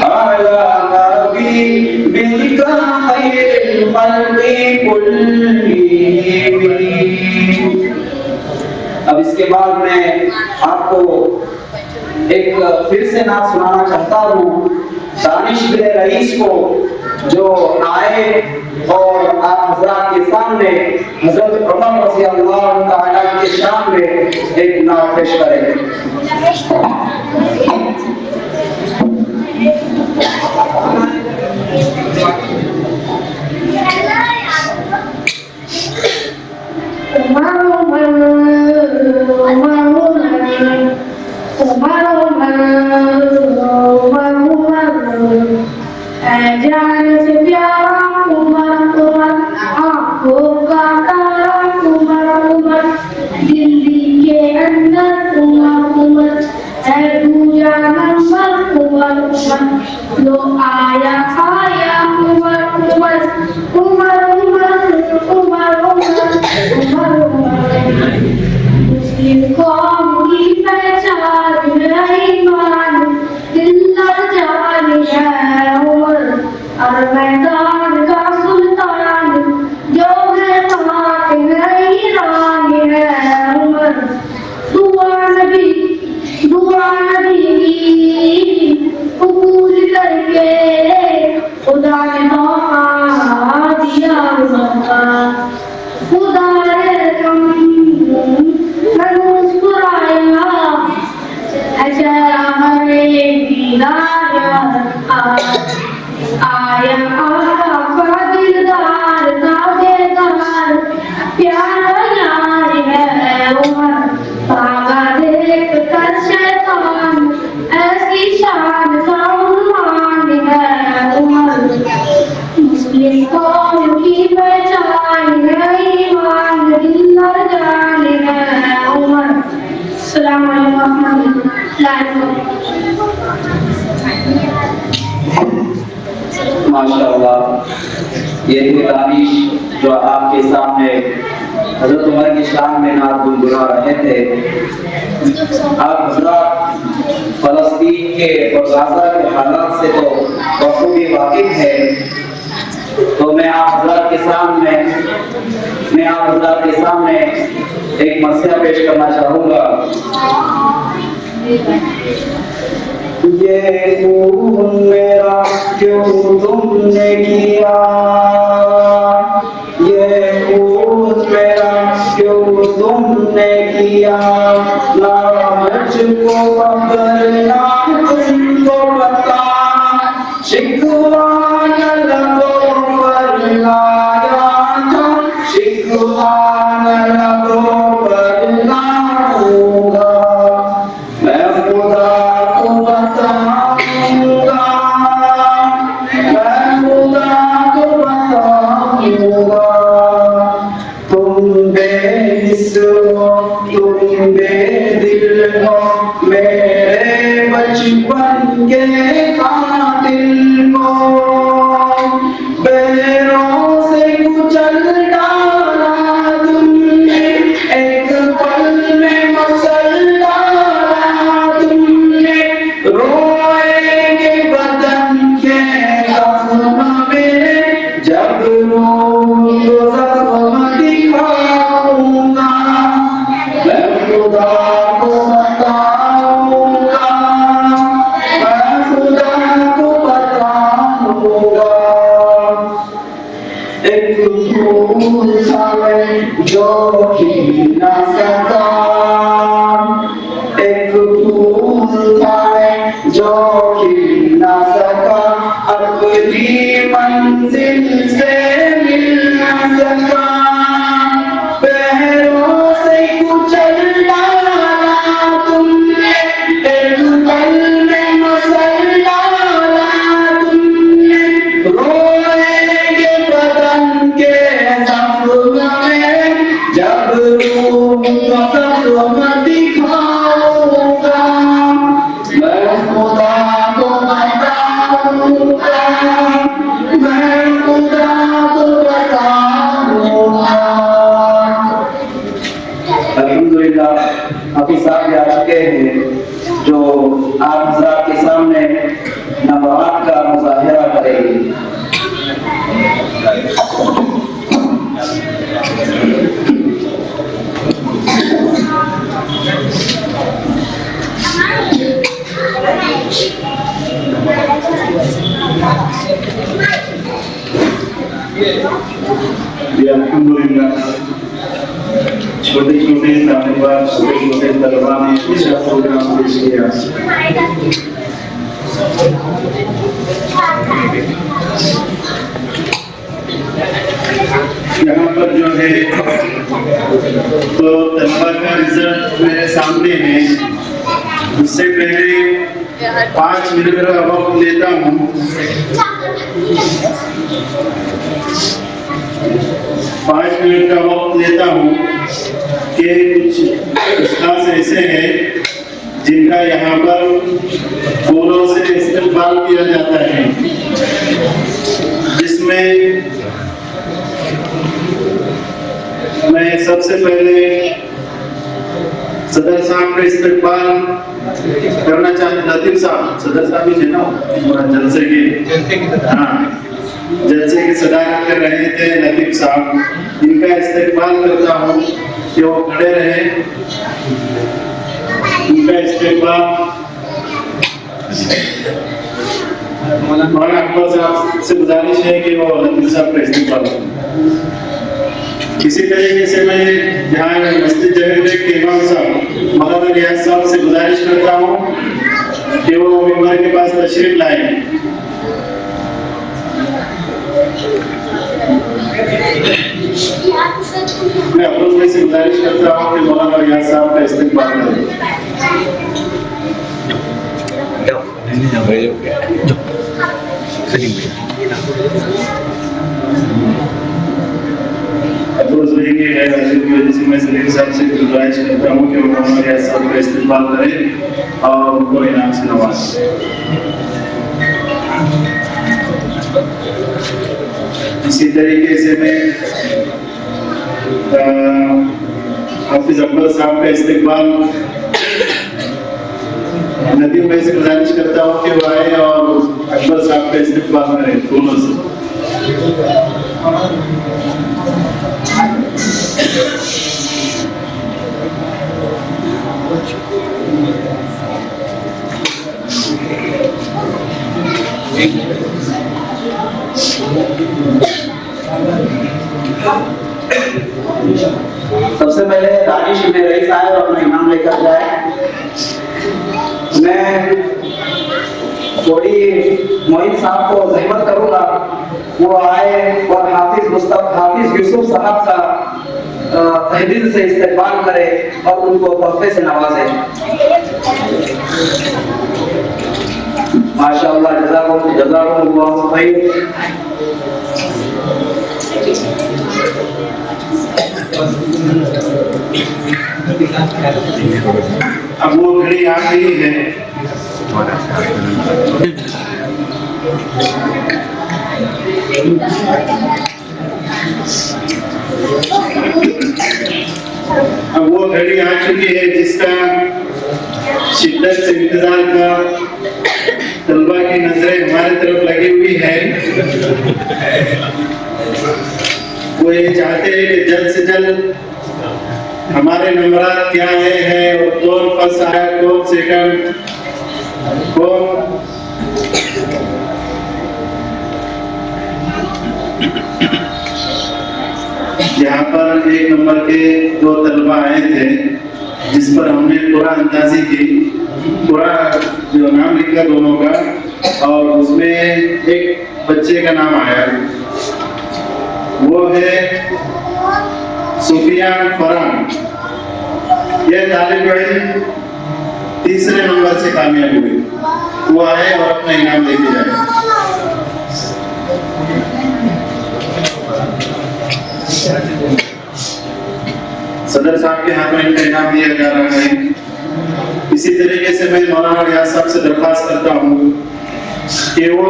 अला हबीबिका खैरिल खल्क़ि कुल्लिहिम। अब इसके बाद मैं आपको एक फिर से नात सुनाना चाहता हूँ दानिश बिन रईस को, जो आए और आप हज़रात के सामने हज़रत उमर रज़ी अल्लाह तआला के शान में एक नात पेश करेंगे। जान से प्यारा उमर उमर, आंखों का तारा उमर उमर, दिल्ली के अंदर उमर उमर, है दूजा नंबर उमर उमर, लो आया आया उमर उमर, उमर उमर उमर उमर उमर। मुस्लिम कौम की पहचान है ईमान, दिल्लर जान है उमर, और मैदान का सुल्तान जो है ईरान है उमर। दुआ नबी की कबूल करके खुदा ने मौका दिया उमर, खुदा ने कम मुस्कुराया, अच्छा हमें दीदार आया आपका दिलदार ताबेदार, प्यारा यार है उमर, पागा देख कर शैतान, ऐसी शान का उन्वान है उमर। मुस्लिम कौम की पहचान है ईमान, दिल्लर जान है उमर। अस्सलामु अलैकुम। माशाअल्लाह, ये थे दानिश जो आपके सामने हज़रत उमर की शान में नात गुनगुना रहे थे। आप हज़रात फ़लस्तीन के और गाज़ा के हालात से तो बखूबी वाकिफ़ है, तो मैं आप हज़रात के सामने एक मसला पेश करना चाहूँगा। ये खून मेरा क्यों तुमने किया, ये खून मेरा क्यों तुमने किया, ना मुझको खबर ना तुमको पता, शिकवा न लगो पर लाया था, शिकवा न लगो पर लाऊंगा, मैं खुदा को बताऊंगा, मैं खुदा को बताऊंगा, तुम बेहिस हो, तुम बेदिल हो, मेरे बचपन के कातिल हो, पैरों से कुचल डाला तुमने, एक पल में मसल डाला तुमने, रोएंगे बदन के जख्म में, जब रोऊं तो जख्म दिखाऊंगा, मैं खुदा को बताऊंगा, मैं खुदा को बताऊंगा, एक फूल था मैं जो खिल न सका, एक फूल था मैं जो खिल न सका, अपनी मंजिल से मिल न सका, पैरों से कुचल डाला तुमने, एक पल में मसल डाला तुमने, रोएंगे बदन के जख्म में, जब रूह को जख्म दिखाऊंगा, मैं खुदा को बताऊंगा, मैं खुदा को बताऊंगा। अल्हम्दुलिल्लाह हाफिज साहब आ चुके हैं जो आप हज़रात के सामने नवात का मुज़ाहिरा करेंगे। अल्हम्दुलिल्लाह छोटे छोटे तालिबान छोटे छोटे तलबा ने अच्छा प्रोग्राम पेश किया। यहाँ पर जो है तो तलबा का रिजल्ट मेरे सामने है। उससे पहले 5 मिनट का वक्त लेता हूँ। 5 मिनट का वक्त लेता हूँ कि कुछ उस्ताद ऐसे हैं जिनका यहाँ पर फूलों से इस्तेमाल किया जाता है, जिसमें मैं सबसे पहले सदर साहब का इस्तेमाल करना चाहता। लतीफ साहब, सदर साहब ही थे ना जलसे के, हाँ जलसे की सदारत कर रहे थे लतीफ साहब। इनका इस्तेमाल करता हूँ कि वो खड़े रहे। इनका इस्तेमाल मौलाना अकबर साहब से गुजारिश है कि वो लतीफ साहब का इस्तेमाल करें। इसी तरीके से मैं यहाँ मस्जिद जगह के इमाम साहब मौलाना रियाज साहब से गुजारिश करता हूँ कि वो मिंबर के पास तशरीफ लाएं। मैं अफरोज भाई से गुजारिश करता हूँ कि मौलाना रियाज साहब का इस्तेमाल करें। अफरोज भाई की गैर-हाजिरी की वजह से मैं सलीम साहब से गुजारिश करता हूँ कि वो मौलाना रियाज साहब का इस्तेमाल करें और उनको इनाम से नवाजें। इसी तरीके से मैं हाफिज अकबर साहब का इस्तेमाल नदीम भाई से गुजारिश करता हूँ कि वो आए और अकबर साहब का इस्तेमाल करें दोनों से। सबसे पहले दानिश इब्न रईस आए और अपना इनाम लेकर जाए। मैं थोड़ी मोइन साहब को ज़हमत करूंगा, वो आए और हाफिज यूसुफ साहब का तहदील से इस्तेमाल करे और उनको तोहफे से नवाजे। माशाअल्लाह, जज़ाकुमुल्लाहु खैर। अब वो घड़ी आ गई है। अब वो घड़ी आ चुकी है जिसका शिद्दत से इंतजार का तलबा की नजरें हमारी तरफ लगी हुई है। वो ये चाहते हैं कि जल्द से जल्द हमारे नंबरात क्या है और कौन फर्स्ट आया, कौन सेकंड, कौन यहाँ पर एक नंबर के दो तलबा आए थे जिस पर हमने पूरा अंदाजी की, पूरा जो नाम लिखा दोनों का, और उसमें एक बच्चे का नाम आया, वो है सुफियान फरहान। यह तालिब इल्म तीसरे नंबर से कामयाब हुए। वो आए और अपना इनाम लेके जाए। सदर साहब के हाथ में इनका इनाम दिया जा रहा है। इसी तरीके से मैं मौलाना रियाज साहब से दरख्वास्त करता हूँ कि वो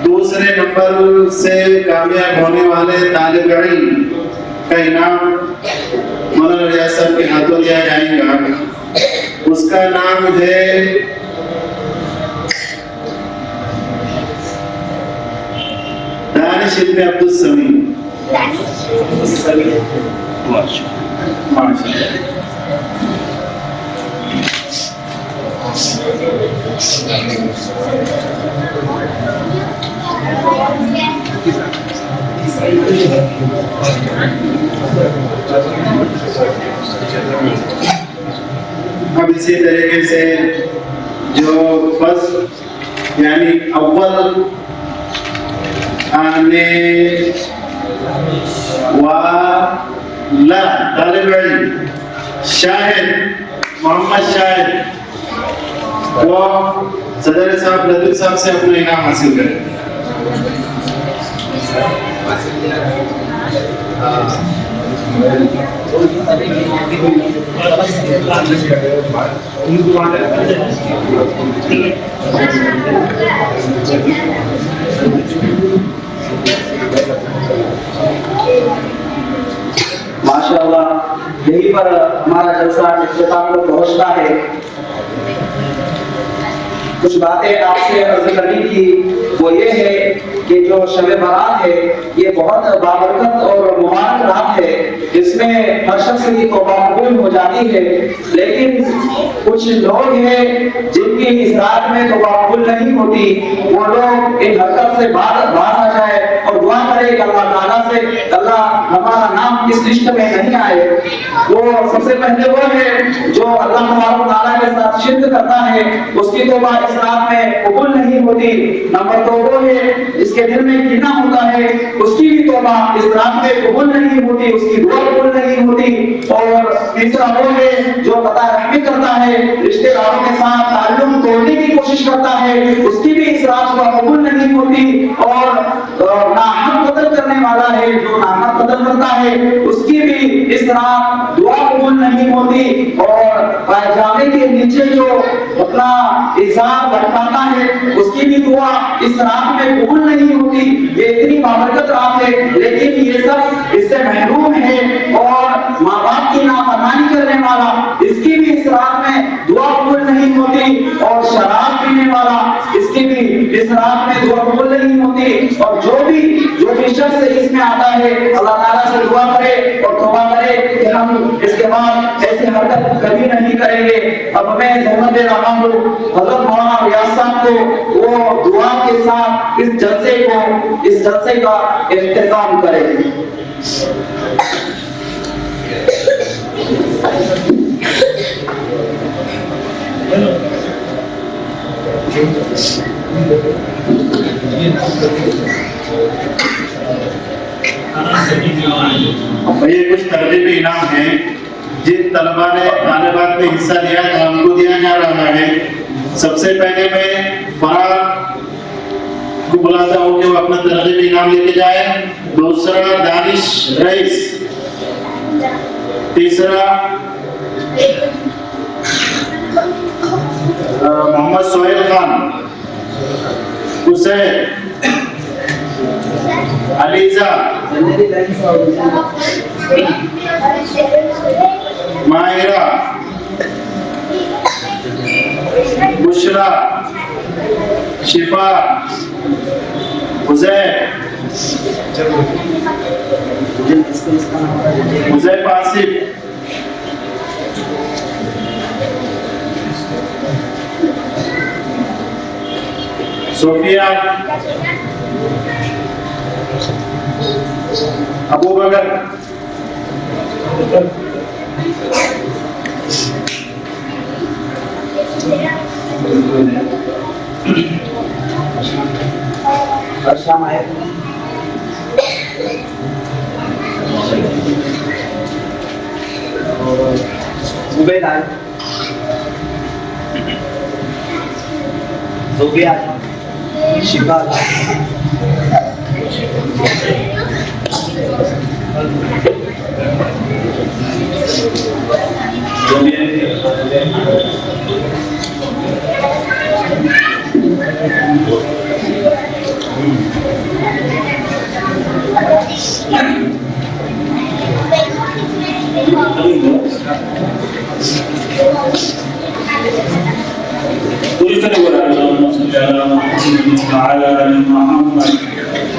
दूसरे नंबर से कामयाब होने वाले तालिब इल्म का इनाम मौलाना रियाज साहब के हाथों दिया जाएगा। उसका नाम है दानिश इब्न अब्दुल समी। अब इसी तरीके से जो फर्स्ट यानी अव्वल आने वाला तालिब इल्म शाहिद मोहम्मद शाहिद, वो सदर साहब लतीफ साहब से अपना इनाम हासिल करें। माशाअल्लाह, यहीं पर हमारा जलसा इख्तिताम को पहुंचता है। कुछ बातें आपसे अर्ज करनी थी, वो ये है कि जो शब बारात है ये बहुत बाबरकत और मुबारक रात है। इसमें हर शख्स की तौबा कबूल हो जाती है, लेकिन कुछ लोग हैं जिनकी इस रात में तौबा कबूल नहीं होती। वो लोग इन हरकत से बाज आ जाए और दुआ करे कि अल्लाह ताला से अल्लाह हमारा नाम इस लिस्ट में नहीं आए। वो सबसे पहले वो है जो अल्लाह ताला के साथ शिर्क करता है, उसकी तौबा इस रात में कबूल नहीं होती। नंबर 2 वो है जिसके दिल में कीना होता है, उसकी भी तौबा इस रात में कबूल नहीं होती, उसकी दुआ कबूल नहीं होती। और तीसरा वो है जो कता रहमी करता है, रिश्तेदारों के साथ ताल्लुक तोड़ने की कोशिश करता है, उसकी भी इस रात दुआ कबूल नहीं होती। और नाहक कत्ल करने वाला है, जो नाहक कत्ल करता है, उसकी भी इस रात दुआ कबूल नहीं होती। और पायजामे के नीचे जो अपना इज़ार लटकाता है, उसकी भी दुआ इस रात में कबूल नहीं होती। ये इतनी बाबरकत रात है, लेकिन ये सब इससे महरूम है। और माँ बाप की नाफरमानी करने वाला, इसकी भी इस रात में दुआ कबूल नहीं होती। और शराब पीने वाला, इसकी भी इस रात में दुआ कबूल नहीं होती। और जो भी शख्स इसमें आता है, अल्लाह ताला से दुआ करे और तौबा करे कि हम इसके बाद ऐसे हरकत कभी नहीं करेंगे। अब मैं ज़हमत दे रहा हूँ हज़रत मौलाना रियाज साहब को, वो दुआ के साथ इस जलसे का इख्तिताम करें। ये कुछ तरजीबी इनाम है जिन तलबा ने तालिबात में हिस्सा लिया था उनको दिया जा रहा है। सबसे पहले मैं फराग को बुलाता हूँ कि वो अपना तरजीबी इनाम लेके जाए। दूसरा दानिश रईस, तीसरा मोहम्मद सोहेल खान, हुसैन, अलीजा, माहिरा, बुशरा, शिफा, हुजैफ आसिफ, सोफिया, अबू बकर, शाम आए उबैद आए, सोफिया, शिफा,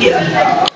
Ya Allah.